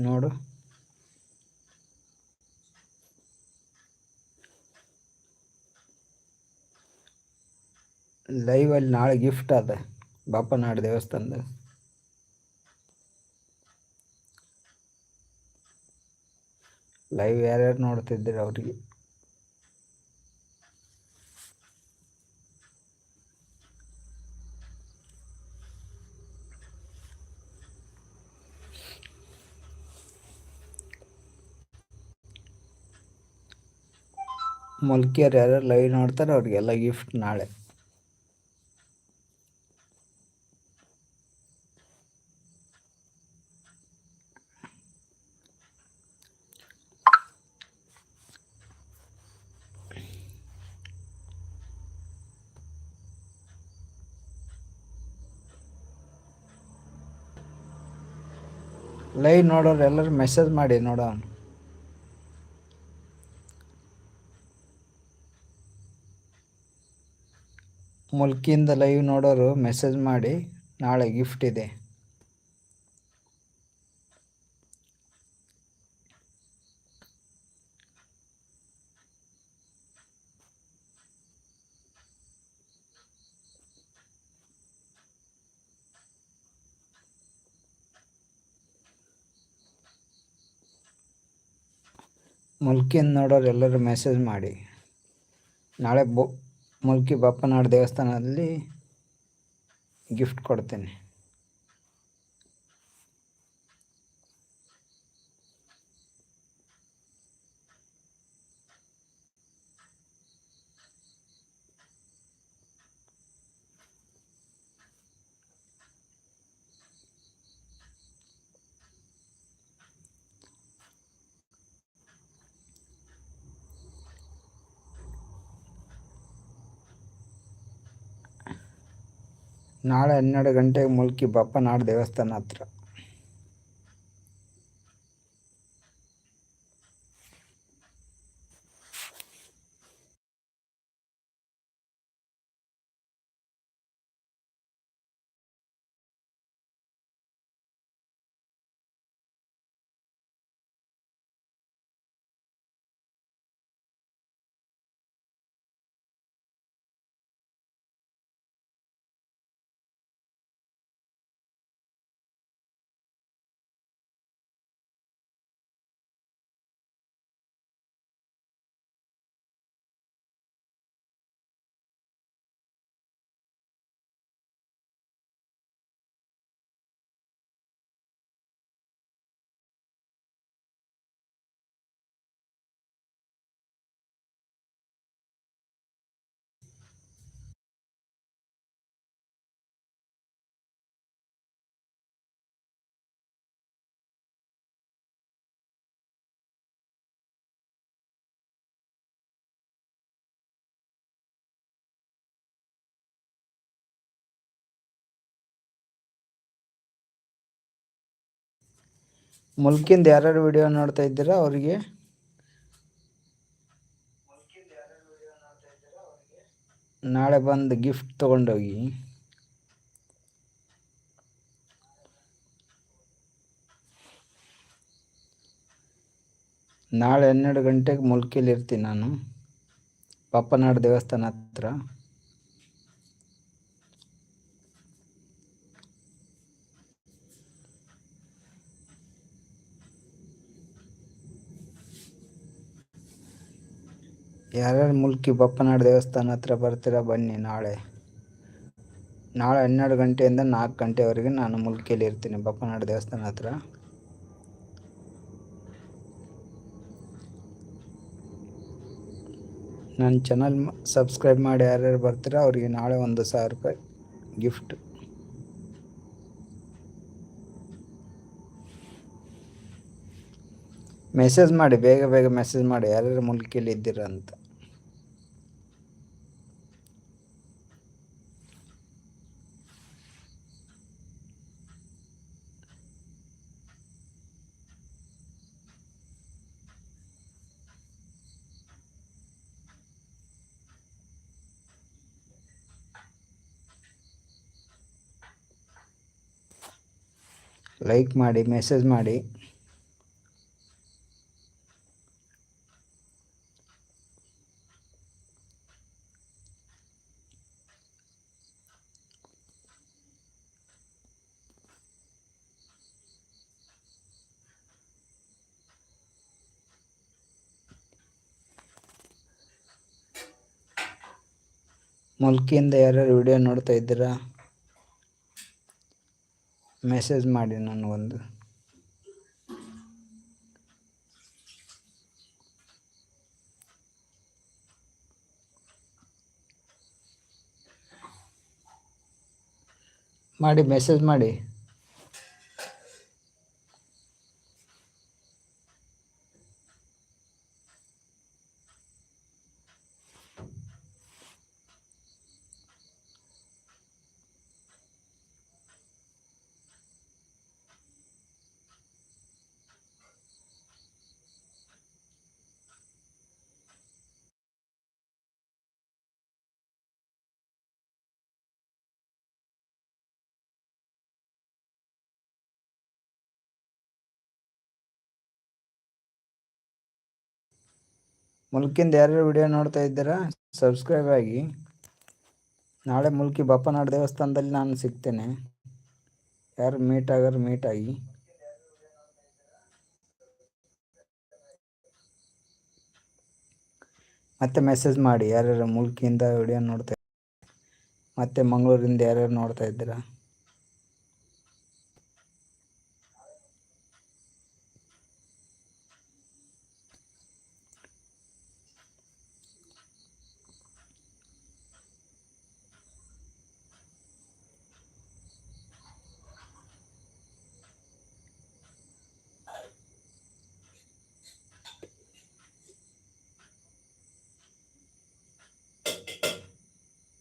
ನೋಡು. ಲೈವಲ್ಲಿ ನಾಳೆ ಗಿಫ್ಟ್ ಅದ ಬಾಪನಾಡು ದೇವಸ್ಥಾನದ. ಲೈವ್ ಯಾರ್ಯಾರು ನೋಡ್ತಿದ್ದೀರ ಅವ್ರಿಗೆ ಮೊಲ್ಕಿಯರು ಯಾರ್ಯಾರು ಲೈವ್ ನೋಡ್ತಾರೆ ಅವ್ರಿಗೆಲ್ಲ ಗಿಫ್ಟ್ ನಾಳೆ. ಲೈವ್ ನೋಡೋರು ಎಲ್ಲರೂ ಮೆಸೇಜ್ ಮಾಡಿ ನೋಡೋಣ. ಮುಲ್ಕಿಯಿಂದ ಲೈವ್ ನೋಡೋರು ಮೆಸೇಜ್ ಮಾಡಿ, ನಾಳೆ ಗಿಫ್ಟ್ ಇದೆ. ಮುಲ್ಕಿಯಿಂದ ನೋಡೋರು ಎಲ್ಲರೂ ಮೆಸೇಜ್ ಮಾಡಿ, ನಾಳೆ ಮುಲ್ಕಿ ಬಾಪನಾಡು ದೇವಸ್ಥಾನದಲ್ಲಿ ಗಿಫ್ಟ್ ಕೊಡ್ತೀನಿ. ನಾಳೆ 12 ಗಂಟೆಗೆ ಮುಲ್ಕಿ ಬಾಪನಾಡು ದೇವಸ್ಥಾನ ಹತ್ರ. ಮುಲ್ಕಿಂದ ಯಾರ್ಯಾರು ವಿಡಿಯೋ ನೋಡ್ತಾ ಇದ್ದೀರಾ ಅವರಿಗೆ ನಾಳೆ ಬಂದು ಗಿಫ್ಟ್ ತೊಗೊಂಡೋಗಿ. ನಾಳೆ 12 ಗಂಟೆಗೆ ಮುಲ್ಕಿಲಿ ಇರ್ತೀನಿ ನಾನು, ಬಾಪನಾಡು ದೇವಸ್ಥಾನ ಹತ್ರ. ಯಾರ್ಯಾರು ಮುಲ್ಕಿ ಬಾಪನಾಡು ದೇವಸ್ಥಾನ ಹತ್ರ ಬರ್ತೀರಾ ಬನ್ನಿ. ನಾಳೆ 12 ಗಂಟೆಯಿಂದ 4 ಗಂಟೆವರೆಗೆ ನಾನು ಮುಲ್ಕಿಯಲ್ಲಿ ಇರ್ತೀನಿ ಬಾಪನಾಡು ದೇವಸ್ಥಾನ ಹತ್ರ. ನನ್ನ ಚಾನಲ್ ಸಬ್ಸ್ಕ್ರೈಬ್ ಮಾಡಿ ಯಾರ್ಯಾರು ಬರ್ತೀರಾ ಅವರಿಗೆ ನಾಳೆ 1,000 ರೂಪಾಯಿ ಗಿಫ್ಟ್. ಮೆಸೇಜ್ ಮಾಡಿ, ಬೇಗ ಬೇಗ ಮೆಸೇಜ್ ಮಾಡಿ ಯಾರ್ಯಾರು ಮುಲ್ಕಿಯಲ್ಲಿ ಇದ್ದೀರಾ ಅಂತ. ಲೈಕ್ ಮಾಡಿ, ಮೆಸೇಜ್ ಮಾಡಿ. ಮುಲ್ಕಿಯಿಂದ ಯಾರ್ಯಾರು ವಿಡಿಯೋ ನೋಡ್ತಾ ಇದ್ದೀರಾ ಮೆಸೇಜ್ ಮಾಡಿ ನನಗೊಂದು. ಮಾಡಿ ಮೆಸೇಜ್ ಮಾಡಿ. ಮುಲ್ಕಿಂದ ಯಾರ್ಯಾರು ವಿಡಿಯೋ ನೋಡ್ತಾ ಇದ್ದೀರಾ ಸಬ್ಸ್ಕ್ರೈಬ್ ಆಗಿ. ನಾಳೆ ಮುಲ್ಕಿ ಬಪ್ಪನಾಡು ದೇವಸ್ಥಾನದಲ್ಲಿ ನಾನು ಸಿಗ್ತೇನೆ. ಯಾರು ಮೀಟ್ ಆಗೋರು ಮೀಟ್ ಆಗಿ. ಮತ್ತೆ ಮೆಸೇಜ್ ಮಾಡಿ ಯಾರ್ಯಾರು ಮುಲ್ಕಿಯಿಂದ ವಿಡಿಯೋ ನೋಡ್ತಾ ಮತ್ತೆ ಮಂಗಳೂರಿಂದ ಯಾರ್ಯಾರು ನೋಡ್ತಾ ಇದ್ದೀರಾ.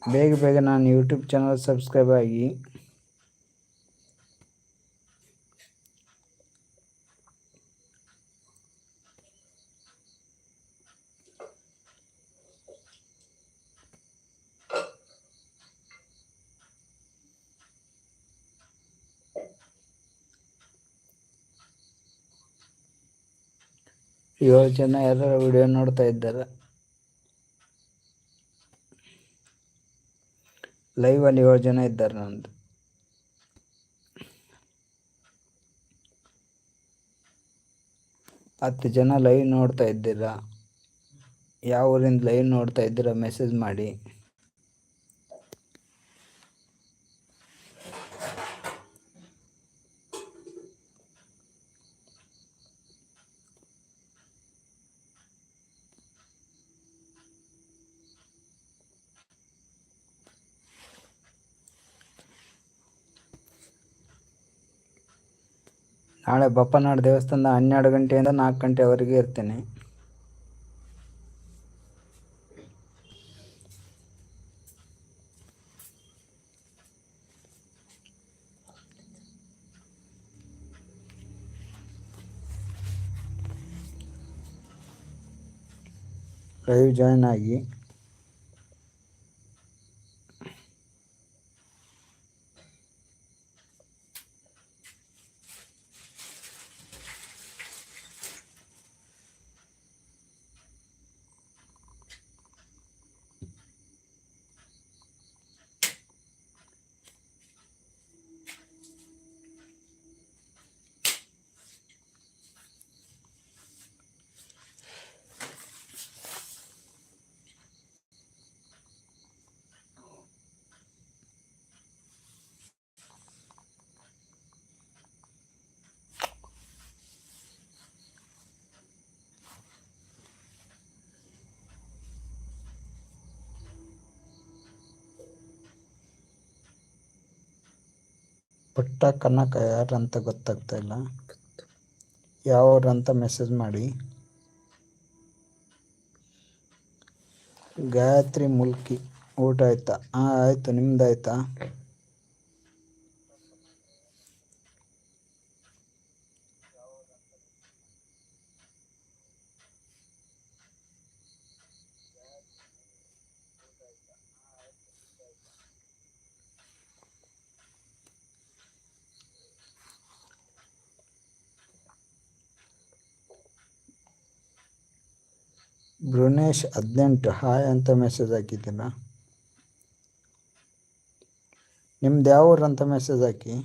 ಬೇಗ ಬೇಗ ನಾನು ಯೂಟ್ಯೂಬ್ ಚಾನಲ್ ಸಬ್ಸ್ಕ್ರೈಬ್ ಆಗಿ. ಏಳು ಜನ ಯಾರು ವಿಡಿಯೋ ನೋಡ್ತಾ ಇದ್ದಾರೆ. ಲೈವಲ್ಲಿ 7 ಜನ ಇದ್ದಾರೆ ನಂದು. 10 ಜನ ಲೈವ್ ನೋಡ್ತಾ ಇದ್ದೀರಾ. ಯಾವ ಊರಿಂದ ಲೈವ್ ನೋಡ್ತಾ ಇದ್ದೀರಾ ಮೆಸೇಜ್ ಮಾಡಿ. ನಾಳೆ ಬಪ್ಪನಾಡು ದೇವಸ್ಥಾನದ 12 ಗಂಟೆಯಿಂದ 4 ಗಂಟೆವರೆಗೆ ಇರ್ತೇನೆ. ಲೈವ್ ಜಾಯ್ನ್ ಆಗಿ. ಪುಟ್ಟ ಕನಕ ಯಾರಂತ ಗೊತ್ತಾಗ್ತಾ ಇಲ್ಲ. ಯಾವ್ರಂತ ಮೆಸೇಜ್ ಮಾಡಿ. ಗಾಯತ್ರಿ ಮುಲ್ಕಿ ಊಟ ಆಯ್ತಾ? ಆಯಿತು, ನಿಮ್ದಾಯ್ತಾ? ಬೃನೇಶ್ 18 ಹಾಯ್ ಅಂತ ಮೆಸೇಜ್ ಹಾಕಿದ್ದೀನ. ನಿಮ್ದು ಯಾವ ಊರು ಅಂತ ಮೆಸೇಜ್ ಹಾಕಿ.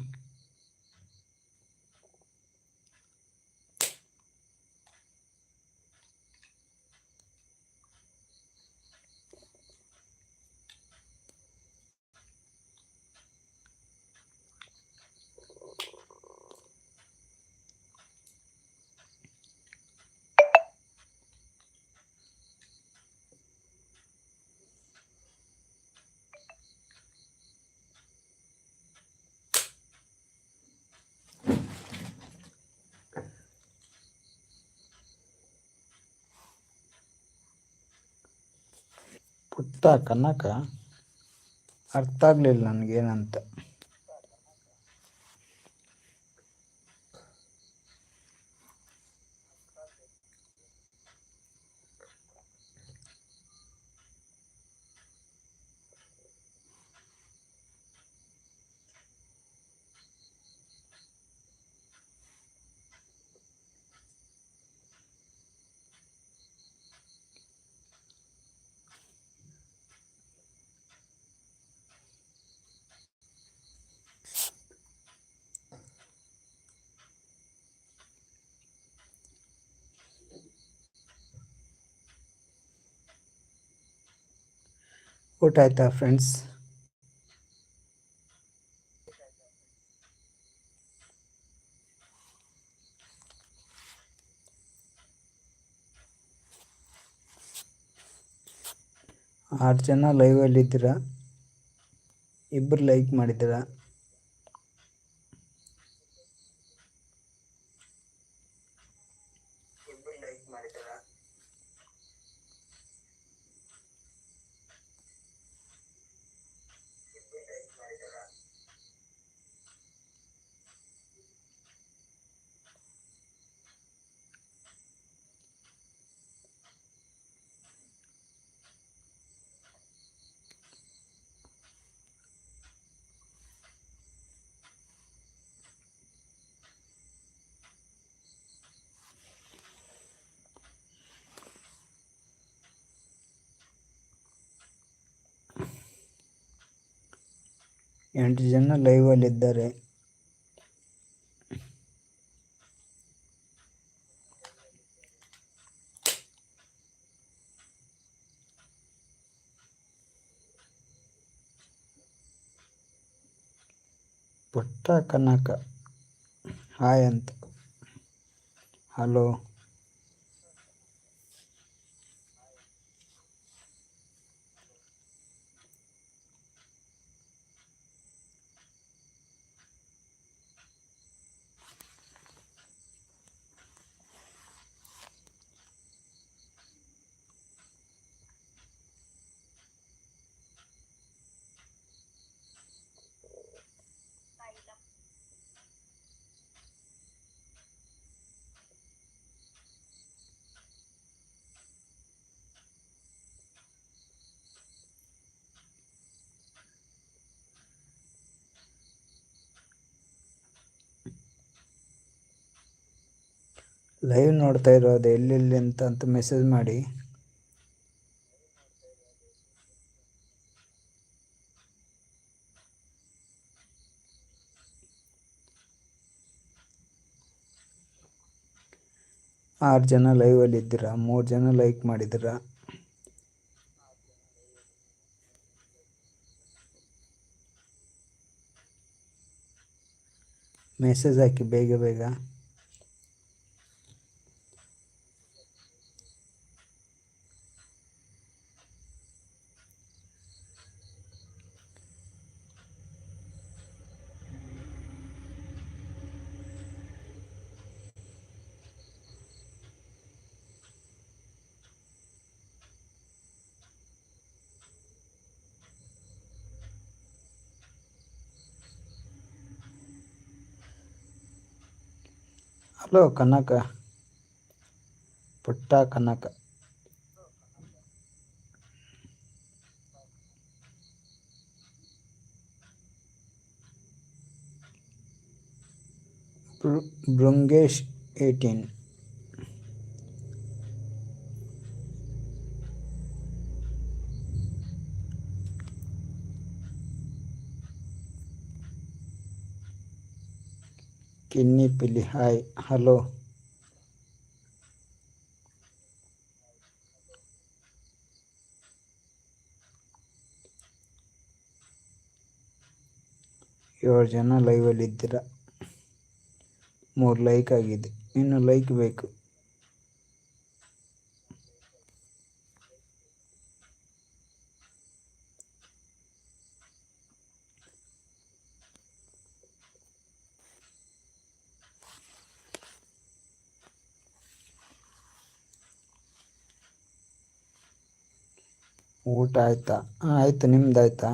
ಪುಟ್ಟ ಕನಕ ಅರ್ಥ ಆಗಲಿಲ್ಲ ನನಗೇನಂತ. ಊಟ ಆಯ್ತಾ ಫ್ರೆಂಡ್ಸ್? ಆರು ಜನ ಲೈವಲ್ಲಿದ್ದೀರಾ, ಇಬ್ಬರು ಲೈಕ್ ಮಾಡಿದ್ದೀರಾ. ಎಂಟು ಜನ ಲೈವಲ್ಲಿದ್ದಾರೆ. ಪುಟ್ಟ ಕನಕ ಹಾಯ್ ಅಂತ. ಹಲೋ. ಲೈವ್ ನೋಡ್ತಾ ಇರೋದು ಎಲ್ಲೆಲ್ಲಿ ಅಂತ ಮೆಸೇಜ್ ಮಾಡಿ. ಆರು ಜನ ಲೈವಲ್ಲಿದ್ದೀರಾ, 3 ಜನ ಲೈಕ್ ಮಾಡಿದ್ದೀರಾ. ಮೆಸೇಜ್ ಹಾಕಿ ಬೇಗ ಬೇಗ. ಹಲೋ ಕನಕ, ಪುಟ್ಟ ಕನಕ. ಬೃಂಗೇಶ್ 18. ಕಿನ್ನಿ ಪಿಲಿ ಹಾಯ್. ಹಲೋ. ಏಳು ಜನ ಲೈವಲ್ಲಿದ್ದೀರ, 3 ಲೈಕ್ ಆಗಿದೆ, ಇನ್ನು ಲೈಕ್ ಬೇಕು. ಊಟ ಆಯ್ತಾ? ಹಾಂ ಆಯಿತು, ನಿಮ್ದು ಆಯಿತಾ?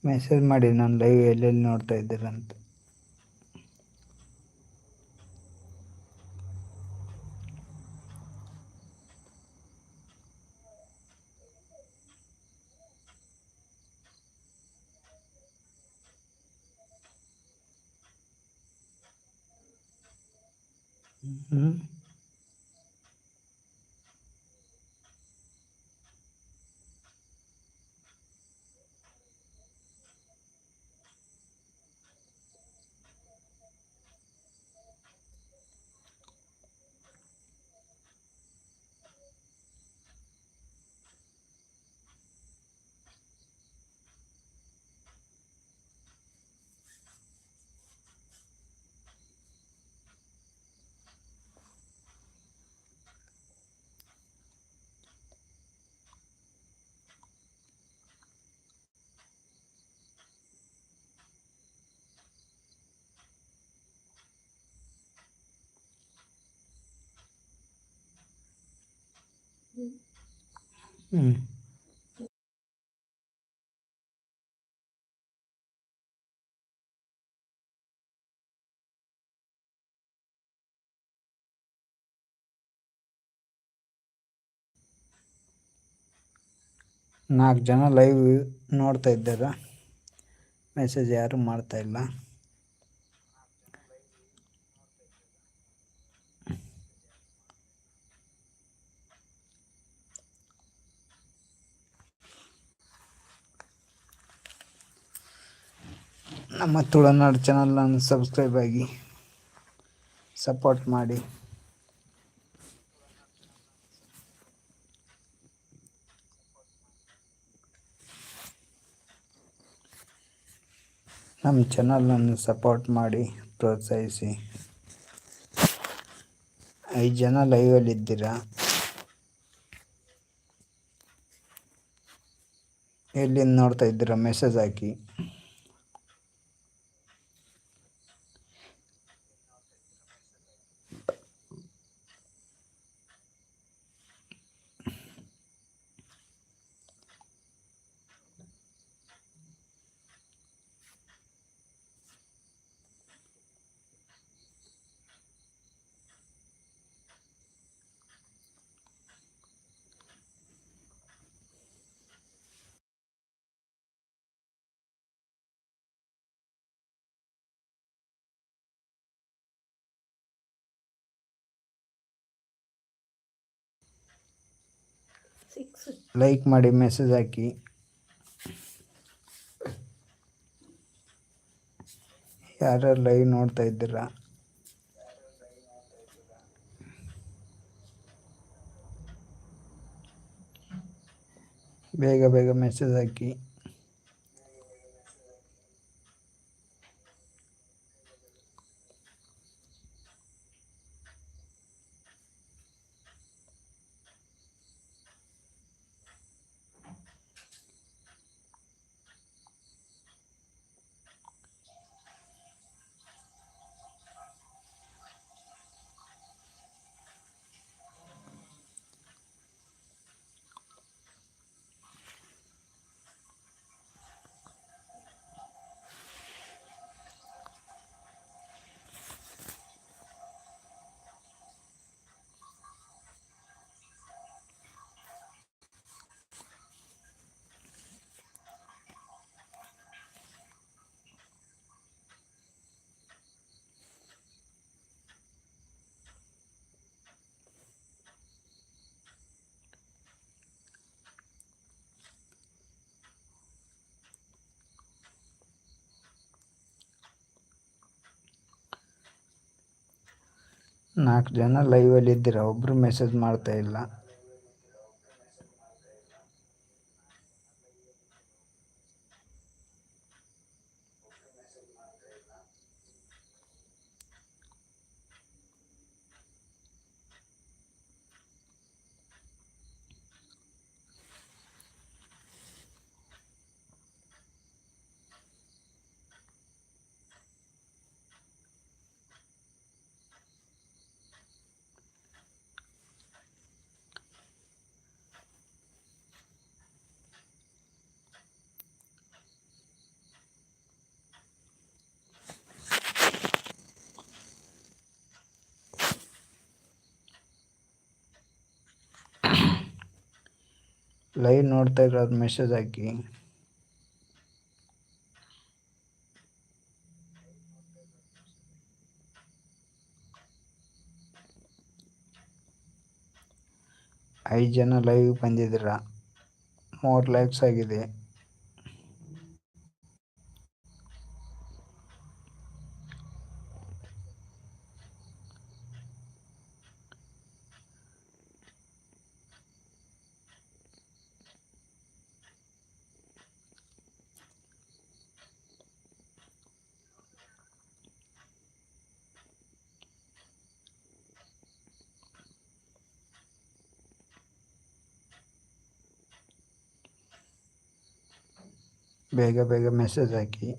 ಮೆಸೇಜ್ ಮಾಡಿ, ನಾನು ಲೈವ್ ಎಲ್ಲೆಲ್ಲಿ ನೋಡ್ತಾ ಇದ್ದೀರಂತ. ಹ್ಞೂ ಹ್ಞೂ 4 ಜನ ಲೈವ್ ನೋಡ್ತಾ ಇದ್ದಾರ, ಮೆಸೇಜ್ ಯಾರೂ ಮಾಡ್ತಾಯಿಲ್ಲ. ನಮ್ಮ ತುಳುನಾಡು ಚಾನಲನ್ನು ಸಬ್ಸ್ಕ್ರೈಬ್ ಆಗಿ ಸಪೋರ್ಟ್ ಮಾಡಿ. ನಮ್ಮ ಚಾನಲನ್ನು ಸಪೋರ್ಟ್ ಮಾಡಿ, ಪ್ರೋತ್ಸಾಹಿಸಿ. 5 ಜನ ಲೈವಲ್ಲಿದ್ದೀರಾ, ಎಲ್ಲಿಂದ ನೋಡ್ತಾ ಇದ್ದೀರಾ ಮೆಸೇಜ್ ಹಾಕಿ. ಲೈಕ್ ಮಾಡಿ, ಮೆಸೇಜ್ ಹಾಕಿ. ಯಾರ್ಯಾರು ಲೈವ್ ನೋಡ್ತಾ ಇದ್ದೀರಾ, ಬೇಗ ಬೇಗ ಮೆಸೇಜ್ ಹಾಕಿ. 4 ಜನ ಲೈವಲ್ಲಿ ಇದ್ದೀರಾ, ಒಬ್ಬರು ಮೆಸೇಜ್ ಮಾಡ್ತಾ ಇಲ್ಲ. ಲೈವ್ ನೋಡ್ತಾ ಇರೋದು ಮೆಸೇಜ್ ಹಾಕಿ. ಐದು ಜನ ಲೈವ್ ಬಂದಿದ್ದೀರಾ, 3 ಲೈಕ್ಸ್ ಆಗಿದೆ. ಬೇಗ ಬೇಗ ಮೆಸೇಜ್ ಹಾಕಿ.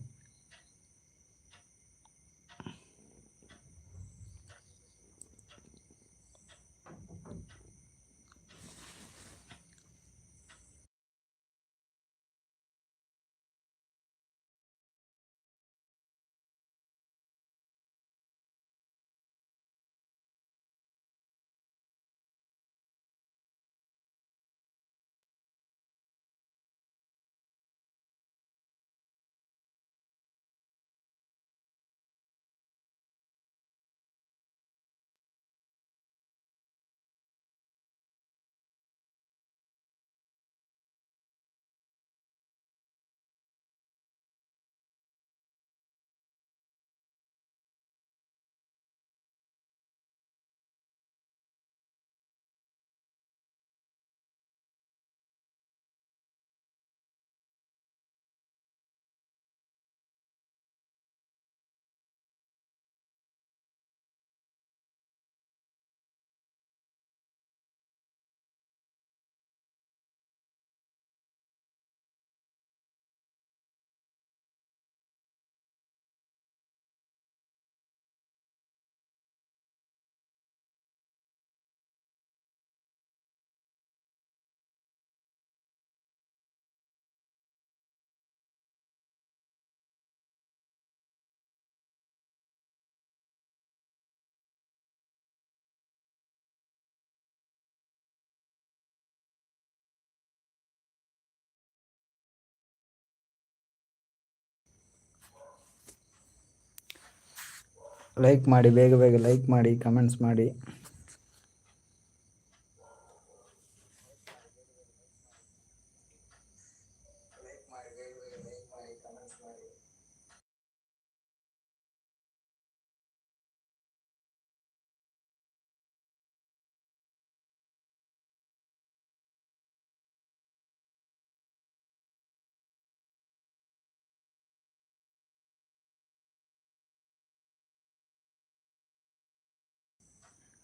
ಲೈಕ್ ಮಾಡಿ, ಬೇಗ ಬೇಗ ಲೈಕ್ ಮಾಡಿ, ಕಮೆಂಟ್ಸ್ ಮಾಡಿ.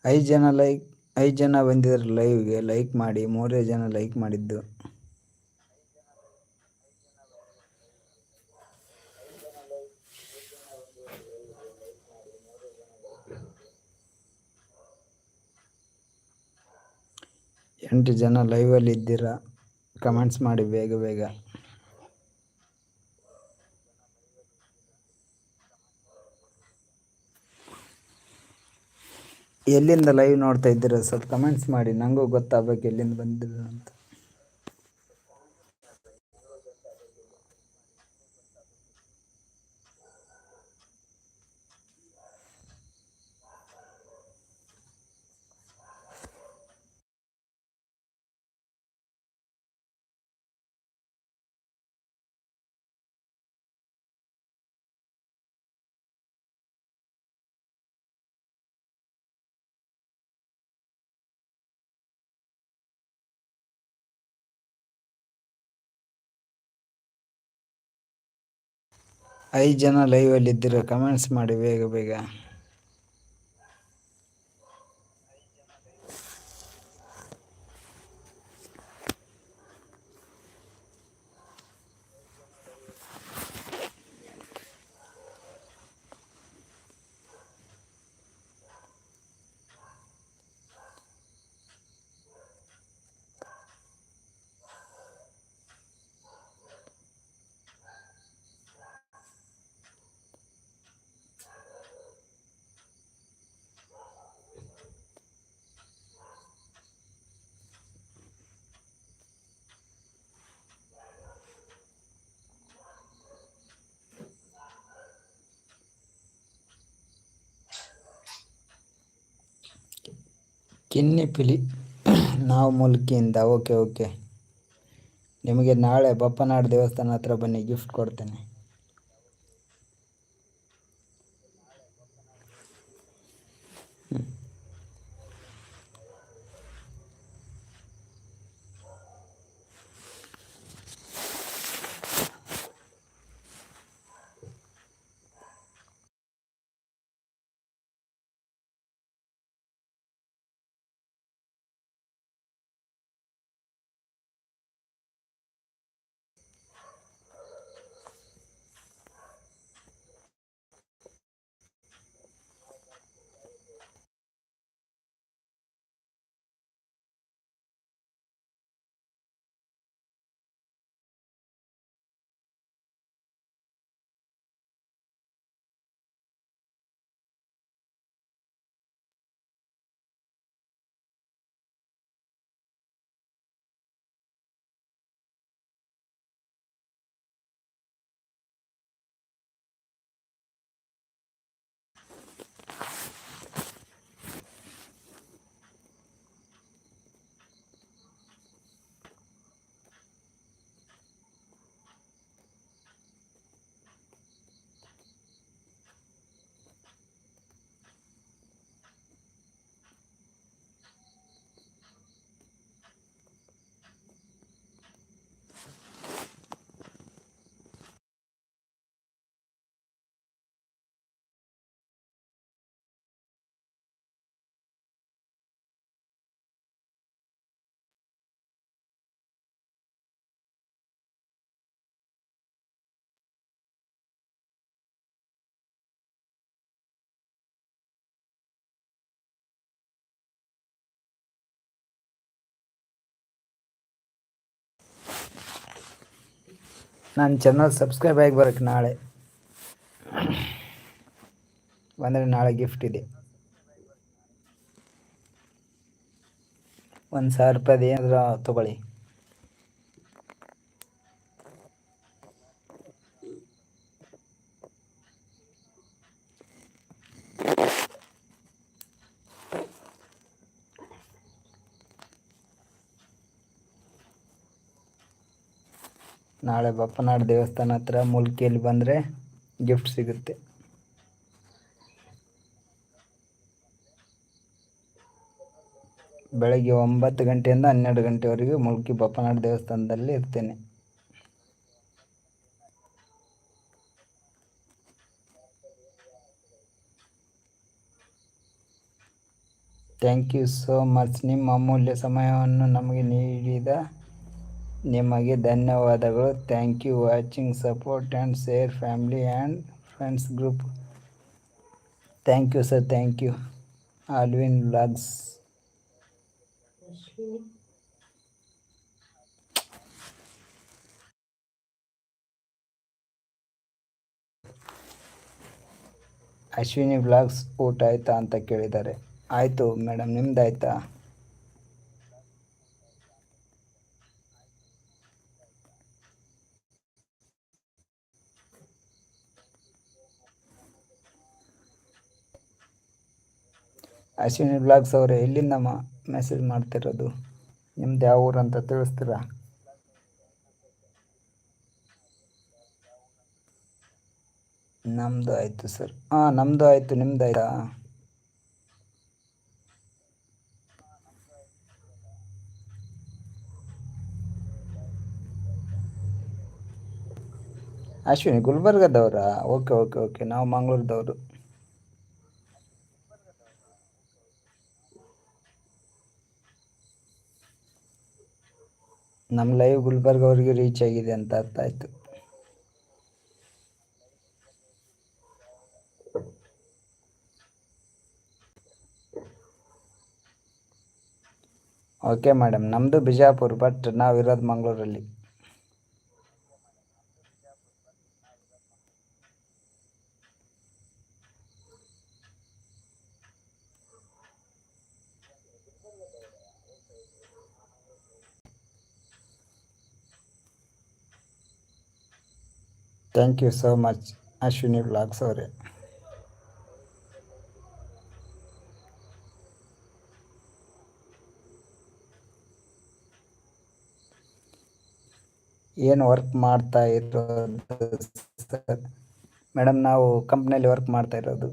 ಐದು ಜನ ಬಂದಿದ್ದಾರೆ ಲೈವ್ಗೆ, ಲೈಕ್ ಮಾಡಿ. 3 ಜನ ಲೈಕ್ ಮಾಡಿದ್ದು. ಎಂಟು ಜನ ಲೈವಲ್ಲಿ ಇದ್ದೀರಾ, ಕಮೆಂಟ್ಸ್ ಮಾಡಿ ಬೇಗ ಬೇಗ. ಎಲ್ಲಿಂದ ಲೈವ್ ನೋಡ್ತಾ ಇದ್ದೀರಾ ಸ್ವಲ್ಪ ಕಮೆಂಟ್ಸ್ ಮಾಡಿ, ನನಗೂ ಗೊತ್ತಾಗಬೇಕು ಎಲ್ಲಿಂದ ಬಂದಿದ್ದೀರಾ ಅಂತ. 5 ಜನ ಲೈವಲ್ಲಿ ಇದ್ದೀರ, ಕಮೆಂಟ್ಸ್ ಮಾಡಿ ಬೇಗ ಬೇಗ. ಕಿನ್ನಿಪಿಲಿ ನಾವು ಮುಲ್ಕಿಯಿಂದ. ಓಕೆ ಓಕೆ, ನಿಮಗೆ ನಾಳೆ ಬಪ್ಪನಾಡು ದೇವಸ್ಥಾನ ಹತ್ರ ಬನ್ನಿ, ಗಿಫ್ಟ್ ಕೊಡ್ತೇನೆ. ನನ್ನ ಚಾನಲ್ ಸಬ್ಸ್ಕ್ರೈಬ್ ಆಗಿ ಬರೋಕ್ಕೆ ನಾಳೆ ಬಂದರೆ ನಾಳೆ ಗಿಫ್ಟ್ ಇದೆ. 1,000 ರೂಪಾಯಿದು ಏನಾದರೂ ತೊಗೊಳ್ಳಿ. ನಾಳೆ ಬಪ್ಪನಾಡು ದೇವಸ್ಥಾನ ಹತ್ರ ಮುಲ್ಕಿಯಲ್ಲಿ ಬಂದರೆ ಗಿಫ್ಟ್ ಸಿಗುತ್ತೆ. ಬೆಳಗ್ಗೆ 9 ಗಂಟೆಯಿಂದ 12 ಗಂಟೆವರೆಗೆ ಮುಲ್ಕಿ ಬಪ್ಪನಾಡು ದೇವಸ್ಥಾನದಲ್ಲಿ ಇರ್ತೇನೆ. Thank you so much. ನಿಮ್ಮ ಅಮೂಲ್ಯ ಸಮಯವನ್ನು ನಮಗೆ ನೀಡಿದ ನಿಮಗೆ ಧನ್ಯವಾದಗಳು. Thank you watching, support and share family and friends group. Thank you sir, thank you. Alvin vlogs. Ashwini vlogs ಊಟ ಆಯ್ತಾ ಅಂತ ಕೇಳಿದ್ದಾರೆ. ಆಯಿತು ಮೇಡಮ್, ನಿಮ್ದಾಯ್ತಾ? ಅಶ್ವಿನಿ ವ್ಲಾಗ್ಸ್ ಅವರೇ, ಎಲ್ಲಿಂದ ಮೆಸೇಜ್ ಮಾಡ್ತಿರೋದು? ನಿಮ್ದು ಯಾವ ಊರು ಅಂತ ತಿಳಿಸ್ತೀರಾ? ನಮ್ಮದು ಆಯಿತು ಸರ್. ನಮ್ಮದು ಆಯಿತು, ನಿಮ್ದು ಆಯ್ತಾ? ಅಶ್ವಿನಿ ಗುಲ್ಬರ್ಗದವರಾ? ಓಕೆ ಓಕೆ ಓಕೆ, ನಾವು ಮಂಗಳೂರದವರು. ನಮ್ಮ ಲೈವ್ ಗುಲ್ಬರ್ಗ ಅವ್ರಿಗೆ ರೀಚ್ ಆಗಿದೆ ಅಂತ ಅರ್ಥ ಆಯಿತು. ಓಕೆ ಮೇಡಮ್, ನಮ್ಮದು ಬಿಜಾಪುರ್, ಬಟ್ ನಾವಿರೋದು ಮಂಗಳೂರಲ್ಲಿ. Thank you so much Ashwini vlogs ಅವರೇ. ಏನು ವರ್ಕ್ ಮಾಡ್ತಾ ಇರೋದು ಸರ್? ಮೇಡಮ್, ನಾವು ಕಂಪ್ನಿಯಲ್ಲಿ ವರ್ಕ್ ಮಾಡ್ತಾ ಇರೋದು.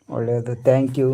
ಒಳ್ಳೆಯದು, ಥ್ಯಾಂಕ್ ಯು.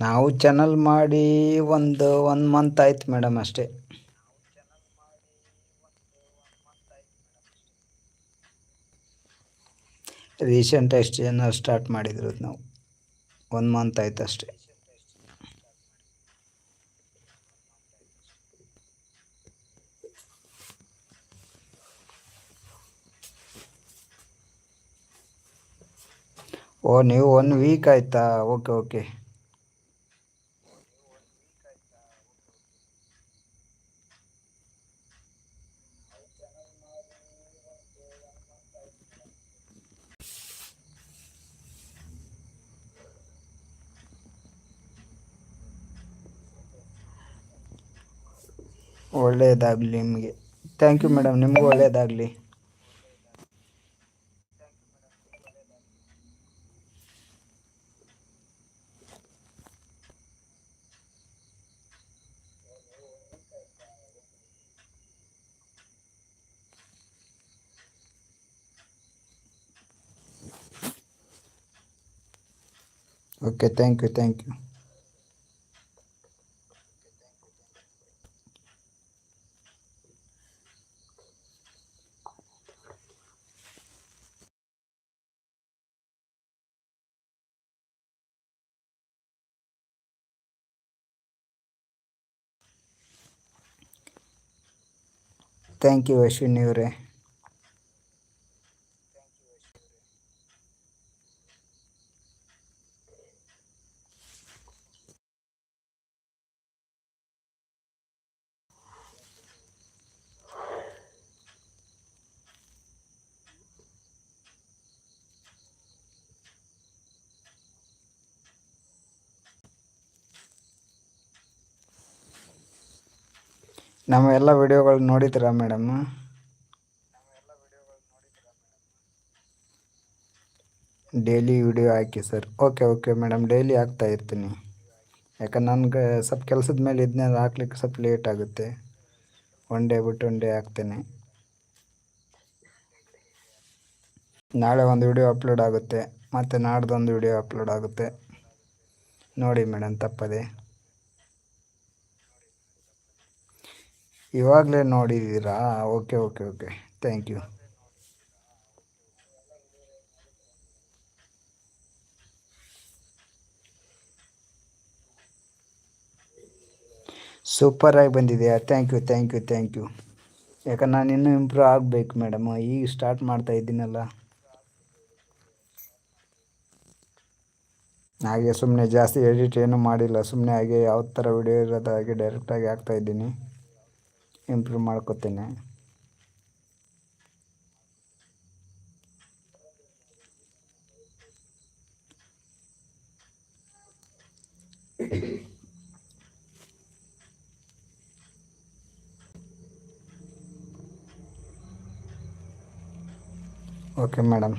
ನಾವು ಚಾನಲ್ ಮಾಡಿ ಒನ್ ಮಂತ್ ಆಯ್ತು ಮೇಡಮ್, ಅಷ್ಟೇ. ರೀಸೆಂಟ್ ಎಷ್ಟು ಜನ ಸ್ಟಾರ್ಟ್ ಮಾಡಿದ್ರು ನಾವು, 1 ಮಂತ್ ಆಯ್ತು ಅಷ್ಟೇ. ಓ, ನೀವು 1 ವೀಕ್ ಆಯಿತಾ? Okay okay. ಒಳ್ಳೆಯದಾಗಲಿ ನಿಮಗೆ. ಥ್ಯಾಂಕ್ ಯು ಮೇಡಮ್, ನಿಮಗೂ ಒಳ್ಳೆಯದಾಗಲಿ. Okay, thank you thank you. Thank you Ashwini ಅವರೇ. ನಮ್ಮ ಎಲ್ಲ ವಿಡಿಯೋಗಳು ನೋಡಿದ್ದೀರಾ ಮೇಡಮ್? ಡೈಲಿ ವಿಡಿಯೋ ಹಾಕಿ sir. Okay okay madam, daily ಹಾಕ್ತಾ ಇರ್ತೀನಿ. ಯಾಕಂದ್ರೆ ನನಗೆ ಸ್ವಲ್ಪ ಕೆಲಸದ ಮೇಲೆ ಇದನ್ನೆಲ್ಲ ಹಾಕ್ಲಿಕ್ಕೆ ಸ್ವಲ್ಪ ಲೇಟ್ ಆಗುತ್ತೆ. 1 ಡೇ ಬಿಟ್ಟು 1 ಡೇ ಹಾಕ್ತೇನೆ. ನಾಳೆ ಒಂದು ವಿಡಿಯೋ ಅಪ್ಲೋಡ್ ಆಗುತ್ತೆ, ಮತ್ತು ನಾಡ್ದೊಂದು ವಿಡಿಯೋ ಅಪ್ಲೋಡ್ ಆಗುತ್ತೆ. ನೋಡಿ ಮೇಡಮ್ ತಪ್ಪದೆ. ಇವಾಗಲೇ ನೋಡಿದ್ದೀರಾ? Okay okay okay, thank you. ಸೂಪರಾಗಿ ಬಂದಿದೆಯಾ? Thank you thank you thank you. ಯಾಕಂದ್ರೆ ನಾನು ಇನ್ನೂ ಇಂಪ್ರೂವ್ ಆಗಬೇಕು ಮೇಡಮ್, ಈಗ ಸ್ಟಾರ್ಟ್ ಮಾಡ್ತಾ ಇದ್ದೀನಲ್ಲ. ಹಾಗೆ ಸುಮ್ಮನೆ ಜಾಸ್ತಿ ಎಡಿಟ್ ಏನೂ ಮಾಡಿಲ್ಲ, ಸುಮ್ಮನೆ ಹಾಗೆ ಯಾವ ಥರ ವಿಡಿಯೋ ಇರೋದು ಹಾಗೆ ಡೈರೆಕ್ಟಾಗಿ ಹಾಕ್ತಾಯಿದ್ದೀನಿ. ಇಂಪ್ರೂವ್ ಮಾಡ್ಕೋತೇನೆ. Okay madam.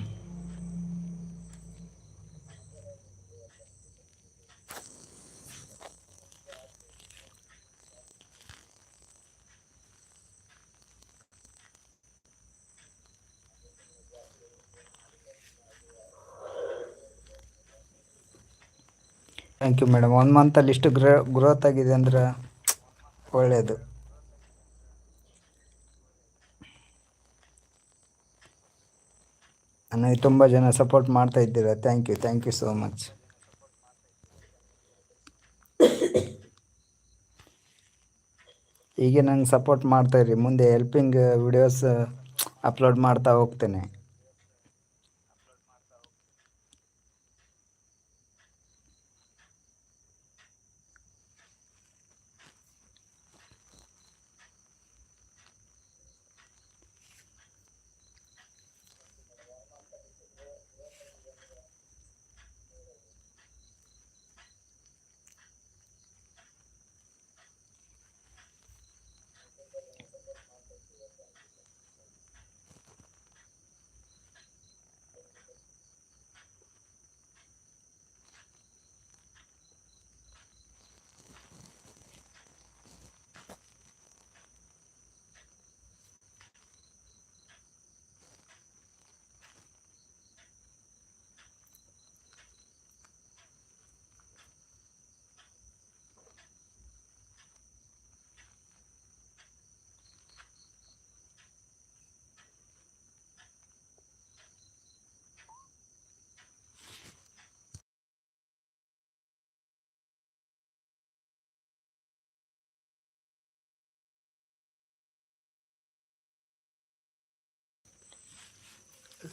Thank you madam. 1 ಮಂತಲ್ಲಿ ಇಷ್ಟು ಗ್ರೋತ್ ಆಗಿದೆ ಅಂದ್ರೆ ಒಳ್ಳೆಯದು. ನನಗೆ ತುಂಬ ಜನ ಸಪೋರ್ಟ್ ಮಾಡ್ತಾ ಇದ್ದೀರಾ. Thank you so much. ಹೀಗೆ ನಂಗೆ ಸಪೋರ್ಟ್ ಮಾಡ್ತಾಯಿರಿ, ಮುಂದೆ ಹೆಲ್ಪಿಂಗ್ ವಿಡಿಯೋಸ್ ಅಪ್ಲೋಡ್ ಮಾಡ್ತಾ ಹೋಗ್ತೇನೆ.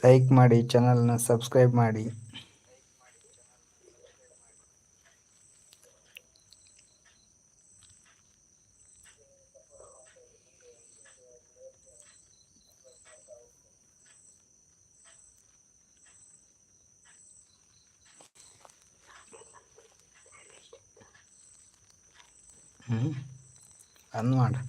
ಲೈಕ್ ಮಾಡಿ, ಚಾನಲ್ನ ಸಬ್ಸ್ಕ್ರೈಬ್ ಮಾಡಿ. ಅನ್ ಮಾಡು.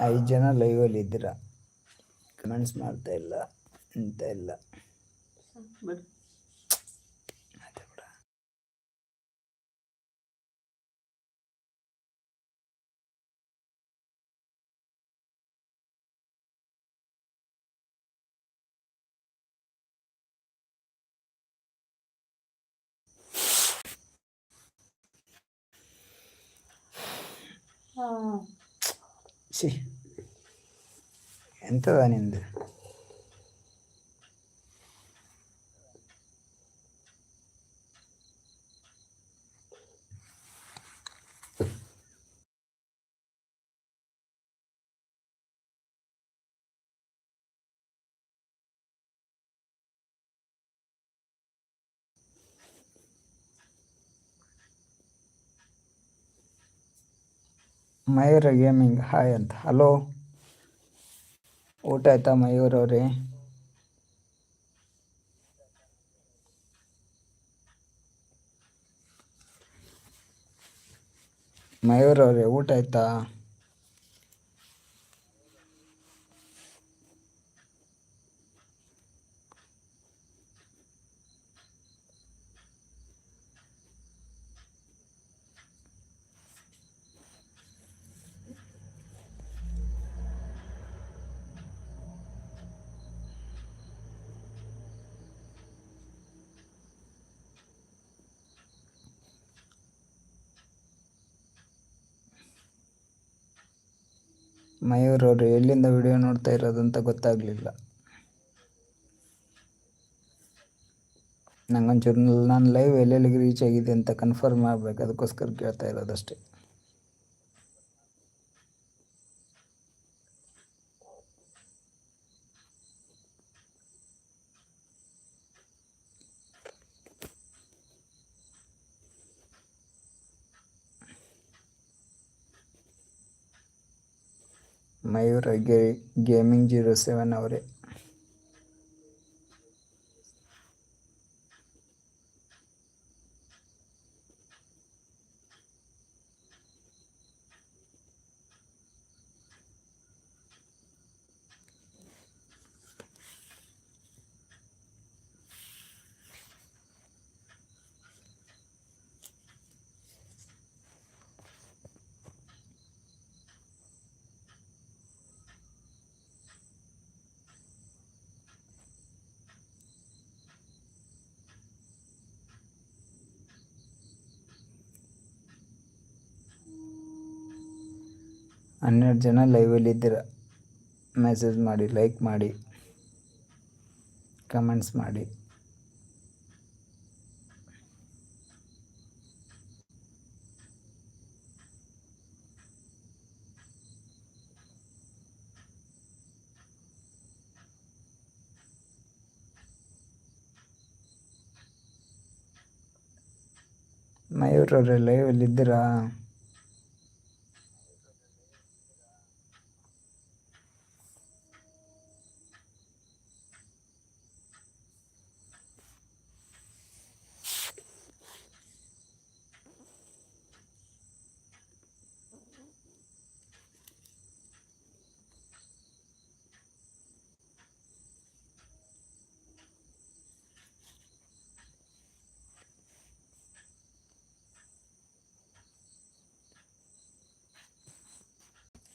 5 ಜನ ಲೈವಲ್ಲಿ ಇದ್ದೀರಾ, ಕಮೆಂಟ್ಸ್ ಮಾಡ್ತಾ ಇಲ್ಲ ಅಂತ ಇಲ್ಲ. ಸಿ ಎಂತದ ನಿಂದು? ಮಯೂರ ಗೇಮಿಂಗ್ ಹಾಯ್ ಅಂತ. ಹಲೋ, ಊಟ ಆಯ್ತಾ ಮಯೂರ್ ಅವರೇ? ಮಯೂರ್ ಅವರೇ ಊಟ ಆಯ್ತಾ? ಮಯೂರ್ ಅವರು ಎಲ್ಲಿಂದ ವಿಡಿಯೋ ನೋಡ್ತಾ ಇರೋದಂತ ಗೊತ್ತಾಗಲಿಲ್ಲ. ನಂಗೊಂಚೂರು ನಾನು ಲೈವ್ ಎಲ್ಲೆಲ್ಲಿಗೆ ರೀಚ್ ಆಗಿದೆ ಅಂತ ಕನ್ಫರ್ಮ್ ಆಗಬೇಕು, ಅದಕ್ಕೋಸ್ಕರ ಕೇಳ್ತಾ ಇರೋದಷ್ಟೇ. ಮಯೂರ ಗೇಮಿಂಗ್ 07 ಅವರೇ, ಹನ್ನೆರಡು ಜನ ಲೈವಲ್ಲಿ ಇದ್ದೀರಾ. ಮೆಸೇಜ್ ಮಾಡಿ, ಲೈಕ್ ಮಾಡಿ, ಕಮೆಂಟ್ಸ್ ಮಾಡಿ. ಮಯೂರ್ ಅವರೇ ಲೈವಲ್ಲಿ ಇದ್ದೀರಾ?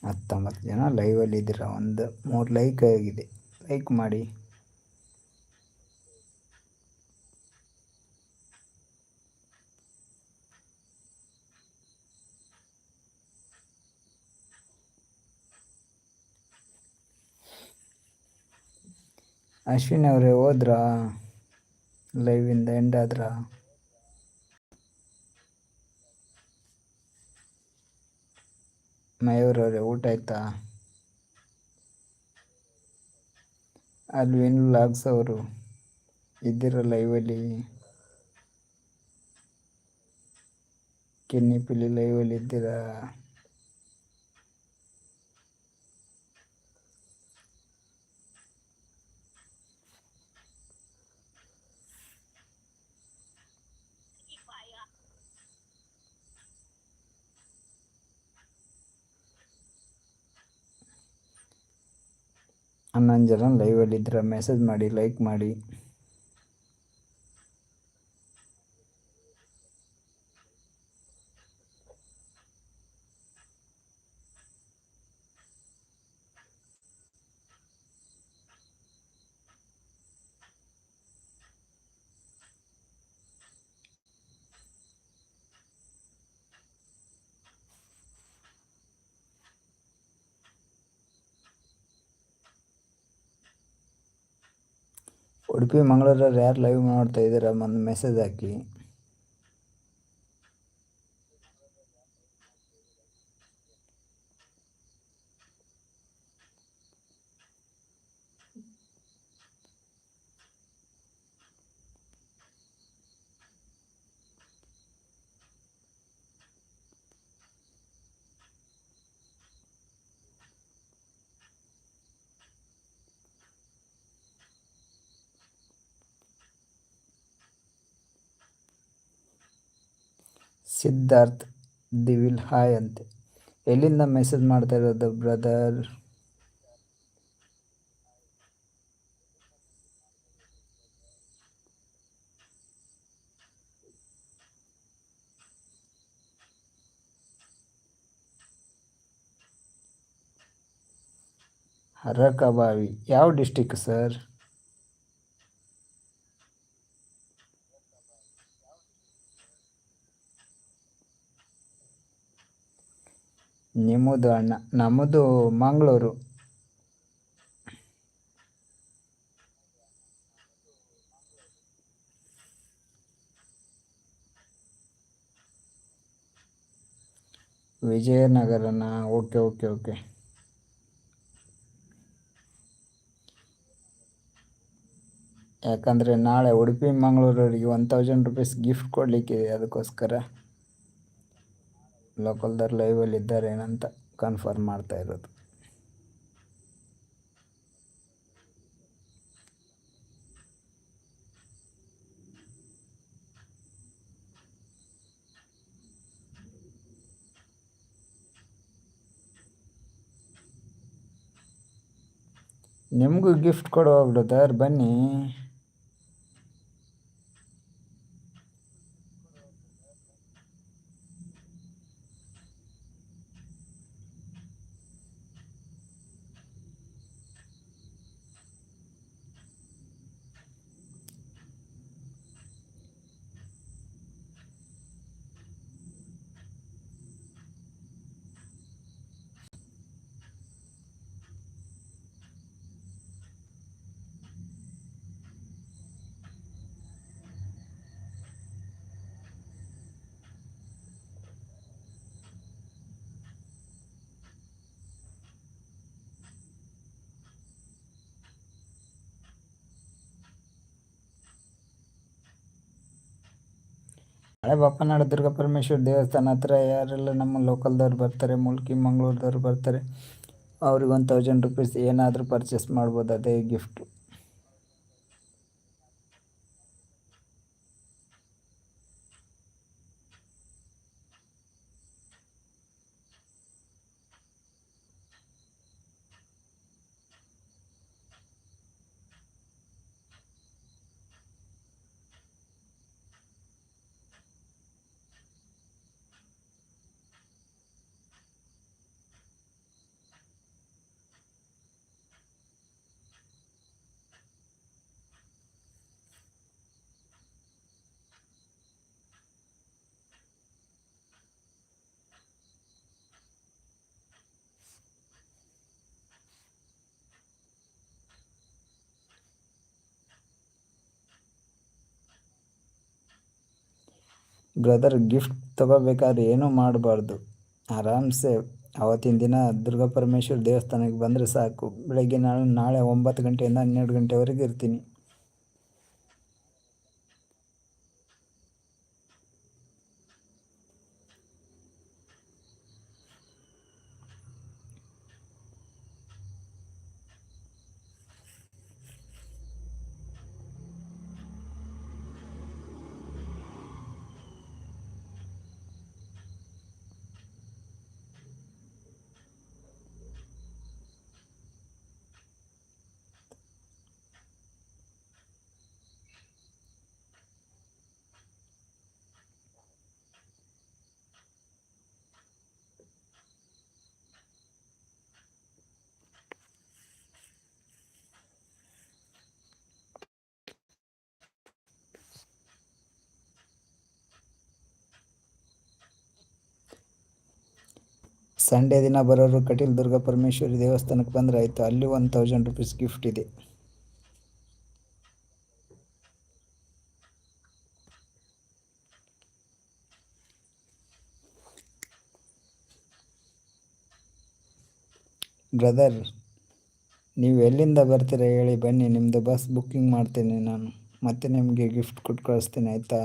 ಹತ್ತೊಂಬತ್ತು ಜನ ಲೈವಲ್ಲಿ ಇದ್ದೀರಾ. ಒಂದು 3 ಲೈಕ್ ಆಗಿದೆ, ಲೈಕ್ ಮಾಡಿ. ಅಶ್ವಿನಿ ಅವರೇ ಹೋದ್ರಾ? ಲೈವಿಂದ ಎಂಡ್ ಆದ್ರಾ? ಮಯೂರ್ ಅವರೇ ಊಟ ಆಯ್ತಾ? ಅಲ್ವಿನ್ ವ್ಲಾಗ್ಸ್ ಅವರು ಇದ್ದೀರ ಲೈವಲ್ಲಿ? ಕಿನ್ನಿಪಿಲಿ ಲೈವಲ್ಲಿ ಇದ್ದೀರಾ? 11 ಜನ ಲೈವಲ್ಲಿದ್ದರೆ ಮೆಸೇಜ್ ಮಾಡಿ, ಲೈಕ್ ಮಾಡಿ. ಉಡುಪಿ ಮಂಗಳೂರಲ್ಲಿ ಯಾರು ಲೈವ್ ಮಾಡ್ತಾ ಇದ್ದೀರಾ ಒಂದು ಮೆಸೇಜ್ ಹಾಕಿ. ಸಿದ್ಧಾರ್ಥ್ ದಿವಿಲ್ ಹಾಯ್ ಅಂತೆ. ಎಲ್ಲಿಂದ ಮೆಸೇಜ್ ಮಾಡ್ತಾ ಇರೋದು ಬ್ರದರ್? ಹರಕಬಾವಿ ಯಾವ ಡಿಸ್ಟಿಕ್ ಸರ್? ನಿಮ್ಮದು ಅಣ್ಣ, ನಮ್ಮದು ಮಂಗಳೂರು. ವಿಜಯನಗರನ? Okay okay okay. ಯಾಕಂದರೆ ನಾಳೆ ಉಡುಪಿ ಮಂಗಳೂರವರಿಗೆ 1000 ರೂಪೀಸ್ ಗಿಫ್ಟ್ ಕೊಡಲಿಕ್ಕಿದೆ, ಅದಕ್ಕೋಸ್ಕರ ಲೋಕಲ್ದವ್ರು ಲೈವಲ್ಲಿದ್ದಾರೇನಂತ ಕನ್ಫರ್ಮ್ ಮಾಡ್ತಾ ಇರೋದು. ನಿಮಗೂ ಗಿಫ್ಟ್ ಕೊಡುವ ಬ್ರದರ್, ಬನ್ನಿ. ನಾಳೆ ಬಪ್ಪನಾಡು ದುರ್ಗಾ ಪರಮೇಶ್ವರಿ ದೇವಸ್ಥಾನ ಹತ್ರ ಯಾರೆಲ್ಲ ನಮ್ಮ ಲೋಕಲ್ದವ್ರು ಬರ್ತಾರೆ, ಮುಲ್ಕಿ ಮಂಗಳೂರದವ್ರು ಬರ್ತಾರೆ, ಅವ್ರಿಗೆ 1000 ರೂಪೀಸ್ ಏನಾದರೂ ಪರ್ಚೇಸ್ ಮಾಡ್ಬೋದು, ಅದೇ ಗಿಫ್ಟು. ಬ್ರದರ್, ಗಿಫ್ಟ್ ತಗೋಬೇಕಾದ್ರೆ ಏನೂ ಮಾಡಬಾರ್ದು, ಆರಾಮ್ಸೆ ಅವತ್ತಿನ ದಿನ ದುರ್ಗಾ ಪರಮೇಶ್ವರಿ ದೇವಸ್ಥಾನಕ್ಕೆ ಬಂದರೆ ಸಾಕು. ಬೆಳಗ್ಗೆ ನಾಳೆ 9 ಗಂಟೆಯಿಂದ 12 ಗಂಟೆವರೆಗೆ ಇರ್ತೀನಿ. ಸಂಡೇ ದಿನ ಬರೋರು ಕಟೀಲ್ ದುರ್ಗಾ ಪರಮೇಶ್ವರಿ ದೇವಸ್ಥಾನಕ್ಕೆ ಬಂದರೆ ಆಯಿತು, ಅಲ್ಲಿ 1000 ರೂಪೀಸ್ ಗಿಫ್ಟ್ ಇದೆ. ಬ್ರದರ್, ನೀವು ಎಲ್ಲಿಂದ ಬರ್ತೀರಾ ಹೇಳಿ, ಬನ್ನಿ, ನಿಮ್ಮದು ಬಸ್ ಬುಕ್ಕಿಂಗ್ ಮಾಡ್ತೇನೆ ನಾನು, ಮತ್ತೆ ನಿಮಗೆ ಗಿಫ್ಟ್ ಕೊಟ್ಟು ಕಳಿಸ್ತೀನಿ ಆಯಿತಾ.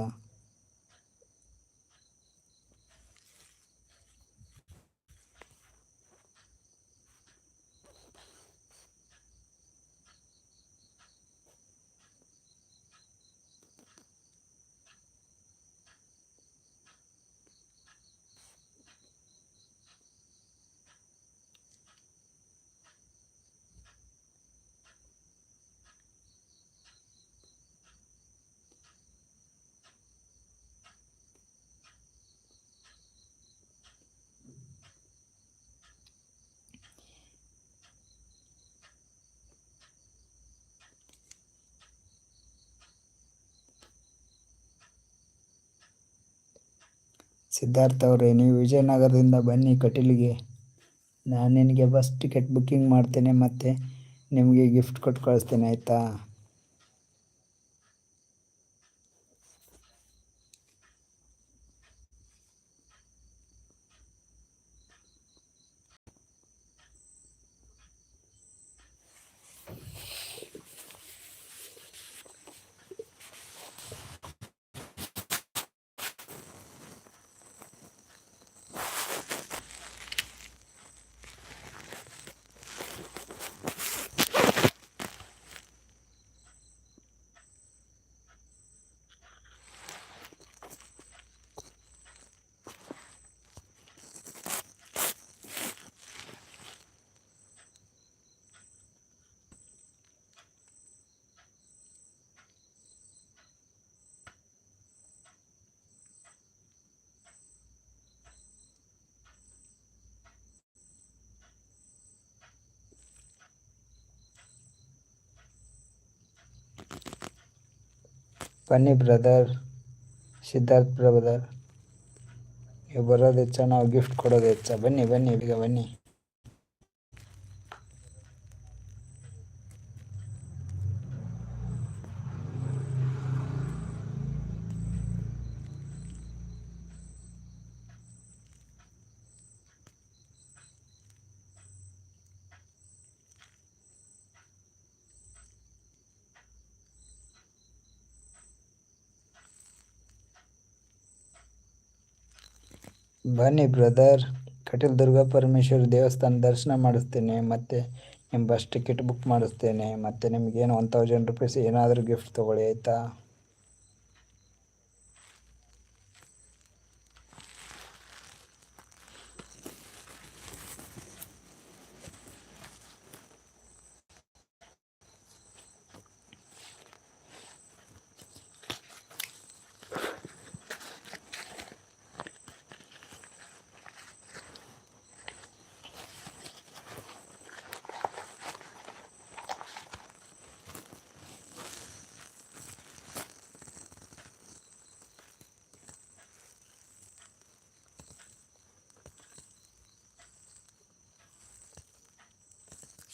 ಸಿದ್ಧಾರ್ಥ ಅವರೇ, ನೀವು ವಿಜಯನಗರದಿಂದ ಬನ್ನಿ ಕಟೀಲಿಗೆ, ನಾನು ನಿನಗೆ ಬಸ್ ಟಿಕೆಟ್ ಬುಕ್ಕಿಂಗ್ ಮಾಡ್ತೇನೆ, ಮತ್ತು ನಿಮಗೆ ಗಿಫ್ಟ್ ಕೊಟ್ಟು ಕಳಿಸ್ತೇನೆ ಆಯಿತಾ. ಬನ್ನಿ ಬ್ರದರ್, ಸಿದ್ಧಾರ್ಥ್ ಬ್ರದರ್, ನೀವು ಬರೋದು ಹೆಚ್ಚ, ನಾವು ಗಿಫ್ಟ್ ಕೊಡೋದು ಹೆಚ್ಚ, ಬನ್ನಿ ಬನ್ನಿ ಈಗ ಬನ್ನಿ. ಬನ್ನಿ ಬ್ರದರ್, ಕಟೀಲ್ ದುರ್ಗಾ ಪರಮೇಶ್ವರಿ ದೇವಸ್ಥಾನ ದರ್ಶನ ಮಾಡಿಸ್ತೇನೆ, ಮತ್ತು ನಿಮ್ಮ ಬಸ್ ಟಿಕೆಟ್ ಬುಕ್ ಮಾಡಿಸ್ತೇನೆ, ಮತ್ತು ನಿಮಗೇನು 1000 ರೂಪೀಸ್ ಏನಾದರೂ ಗಿಫ್ಟ್ ತೊಗೊಳ್ಳಿ ಆಯಿತಾ.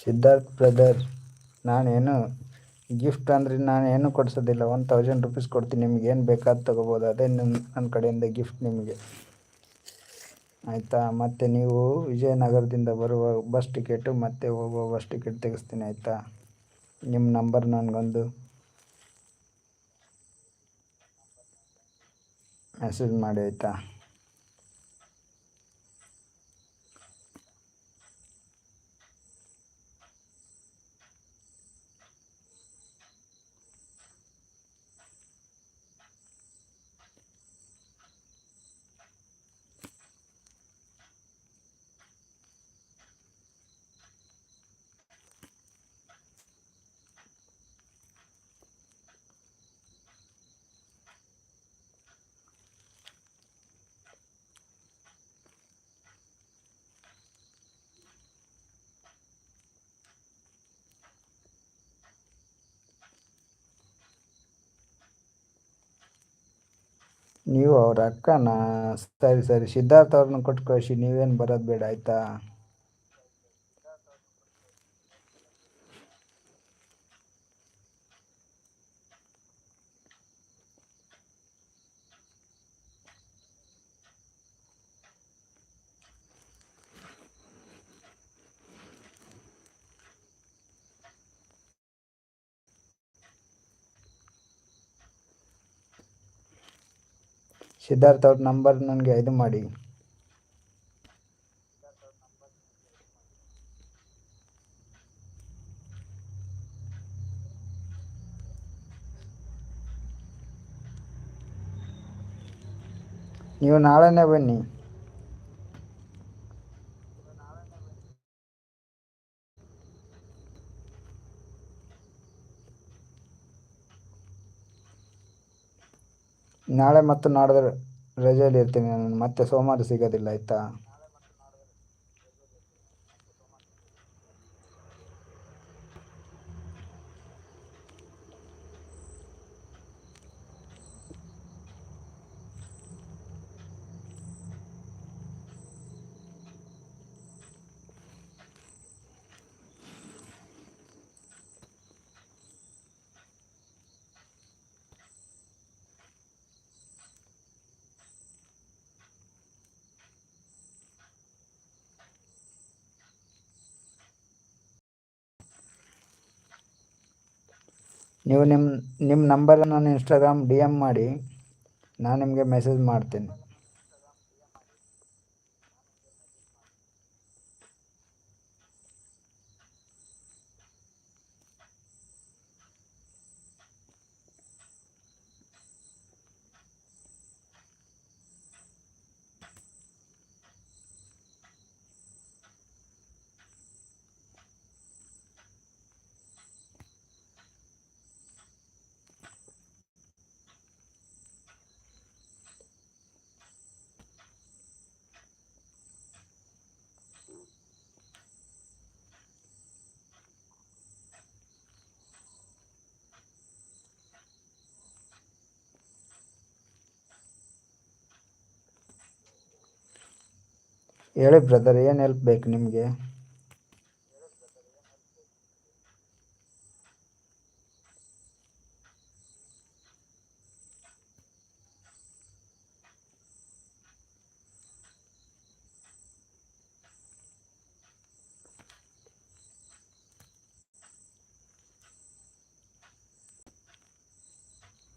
ಸಿದ್ಧಾರ್ಥ್ ಬ್ರದರ್, ನಾನೇನು ಗಿಫ್ಟ್ ಅಂದರೆ ನಾನೇನು ಕೊಡಿಸೋದಿಲ್ಲ, 1000 ರೂಪೀಸ್ ಕೊಡ್ತೀನಿ, ನಿಮ್ಗೆ ಏನು ಬೇಕಾದ ತೊಗೋಬೋದು, ಅದೇ ನನ್ನ ಕಡೆಯಿಂದ ಗಿಫ್ಟ್ ನಿಮಗೆ ಆಯಿತಾ. ಮತ್ತು ನೀವು ವಿಜಯನಗರದಿಂದ ಬರುವ ಬಸ್ ಟಿಕೆಟು ಮತ್ತು ಹೋಗುವ ಬಸ್ ಟಿಕೆಟ್ ತೆಗೆಸ್ತೀನಿ ಆಯಿತಾ. ನಿಮ್ಮ ನಂಬರ್ ನನಗೊಂದು ಮೆಸೇಜ್ ಮಾಡಿ ಆಯಿತಾ. ನೀವು ಅವ್ರ ಅಕ್ಕನಾ? ಸರಿ ಸರಿ, ಸಿದ್ಧಾರ್ಥ ಅವ್ರನ್ನ ಕೊಟ್ಟು ಕಳಿಸಿ, ನೀವೇನು ಬರೋದು ಬೇಡ ಆಯಿತಾ. ಸಿದ್ಧಾರ್ಥ ಅವ್ರ ನಂಬರ್ ನನಗೆ ಇದು ಮಾಡಿ. ನೀವು ನಾಳೆನೇ ಬನ್ನಿ. ನಾಳೆ ಮತ್ತು ನಾಡಿದ್ರೆ ರಜೆಯಲ್ಲಿ ಇರ್ತೀನಿ ನಾನು, ಮತ್ತೆ ಸೋಮವಾರ ಸಿಗೋದಿಲ್ಲ ಆಯಿತಾ. ನೀವು ನಿಮ್ಮ ನಂಬರ್ ನಾನು ಇನ್ಸ್ಟಾಗ್ರಾಮ್ DM ಮಾಡಿ, ನಾನು ನಿಮಗೆ ಮೆಸೇಜ್ ಮಾಡ್ತೀನಿ. ಹೇಳಿ ಬ್ರದರ್, ಏನು ಹೆಲ್ಪ್ ಬೇಕು ನಿಮಗೆ?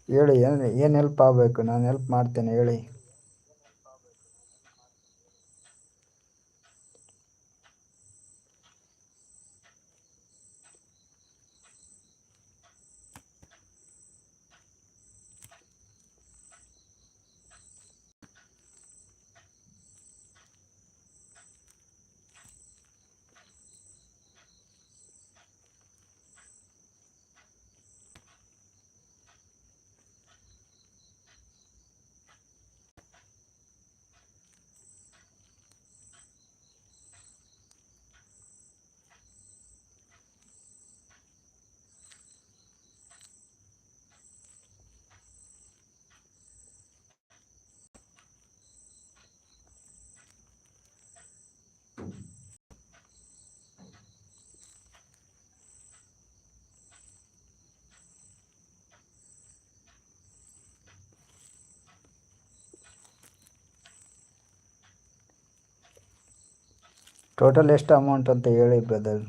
ಹೇಳಿ, ಏನು ಹೆಲ್ಪ್ ಆಗಬೇಕು, ನಾನು ಹೆಲ್ಪ್ ಮಾಡ್ತೇನೆ, ಹೇಳಿ. ಟೋಟಲ್ ಎಷ್ಟು ಅಮೌಂಟ್ ಅಂತ ಹೇಳಿ ಬ್ರದರ್.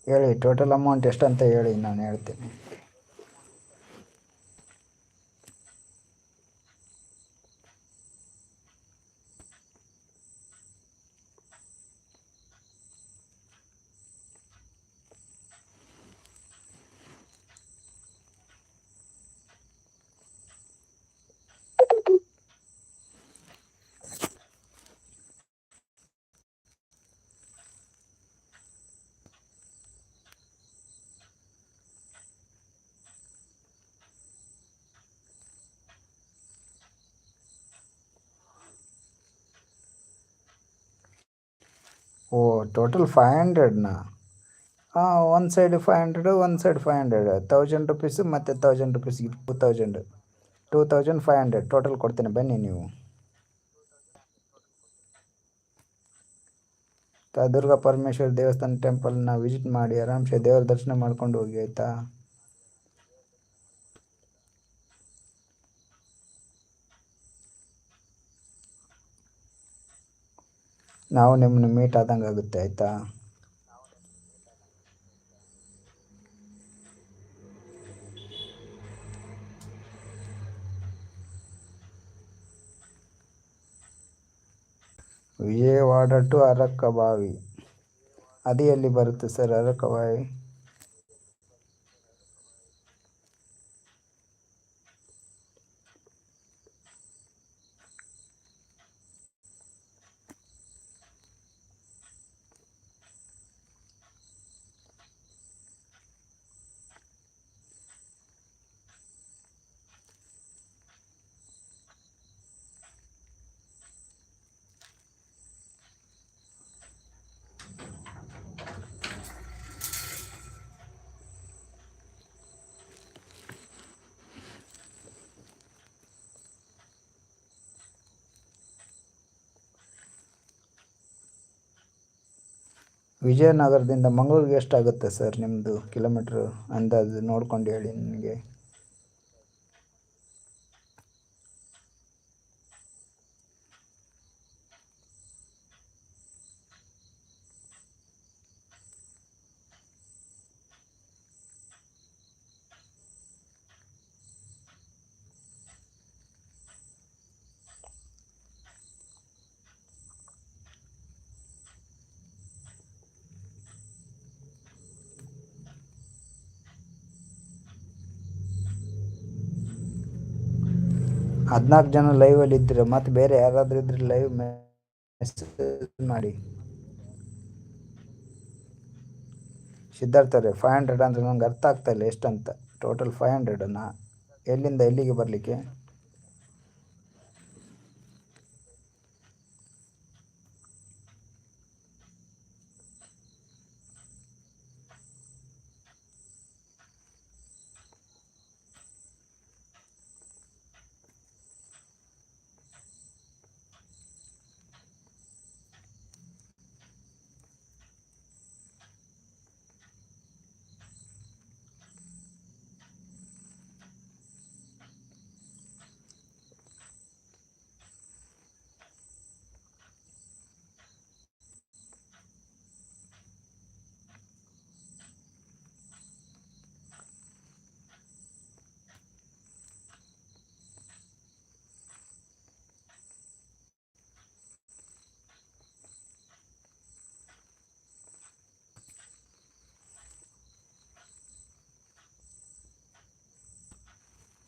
ಹೇಳಿ, ಟೋಟಲ್ ಅಮೌಂಟ್ ಎಷ್ಟು ಅಂತ ಹೇಳಿ, ನಾನು ಹೇಳ್ತೀನಿ. ಓ, ಟೋಟಲ್ 500ನಾ? ಹಾಂ, ಒಂದು ಸೈಡ್ 500, ಒಂದು ಸೈಡ್ 500, 1000 ರುಪೀಸು ಮತ್ತು 1000 ರುಪೀಸ್ 2000, 2500 ಟೋಟಲ್ ಕೊಡ್ತೇನೆ, ಬನ್ನಿ ನೀವು. ದುರ್ಗಾ ಪರಮೇಶ್ವರಿ ದೇವಸ್ಥಾನ ಟೆಂಪಲ್ನ ವಿಸಿಟ್ ಮಾಡಿ ಆರಾಮ್ಸೆ ದೇವ್ರ ದರ್ಶನ ಮಾಡ್ಕೊಂಡು ಹೋಗಿ, ಆಯಿತಾ? ನಾವು ನಿಮ್ಮನ್ನ ಮೀಟ್ ಆದಂಗೆ ಆಗುತ್ತೆ, ಆಯಿತಾ? ವಿಜಯವಾಡ ಟು ಅರಕಬಾವಿ, ಅದು ಎಲ್ಲಿ ಬರುತ್ತೆ ಸರ್ ಅರಕಬಾವಿ? ವಿಜಯನಗರದಿಂದ ಮಂಗಳೂರಿಗೆ ಎಷ್ಟಾಗುತ್ತೆ ಸರ್ ನಿಮ್ಮದು ಕಿಲೋಮೀಟ್ರು ಅಂದಾಜು ನೋಡ್ಕೊಂಡು ಹೇಳಿ ನನಗೆ. ಹದಿನಾಲ್ಕು ಜನ ಲೈವಲ್ಲಿ ಇದ್ದೀರ, ಮತ್ತು ಬೇರೆ ಯಾರಾದರೂ ಇದ್ರೆ ಲೈವ್ ಮೆಸೇಜ್ ಮಾಡಿ. ಸಿದ್ಧಾರ್ಥ ಅವರೇ, 500 ಅಂದರೆ ನಂಗೆ ಅರ್ಥ ಆಗ್ತಾ ಇಲ್ಲ ಎಷ್ಟಂತ. ಟೋಟಲ್ 500ನಾ? ಎಲ್ಲಿಂದ ಎಲ್ಲಿಗೆ ಬರಲಿಕ್ಕೆ?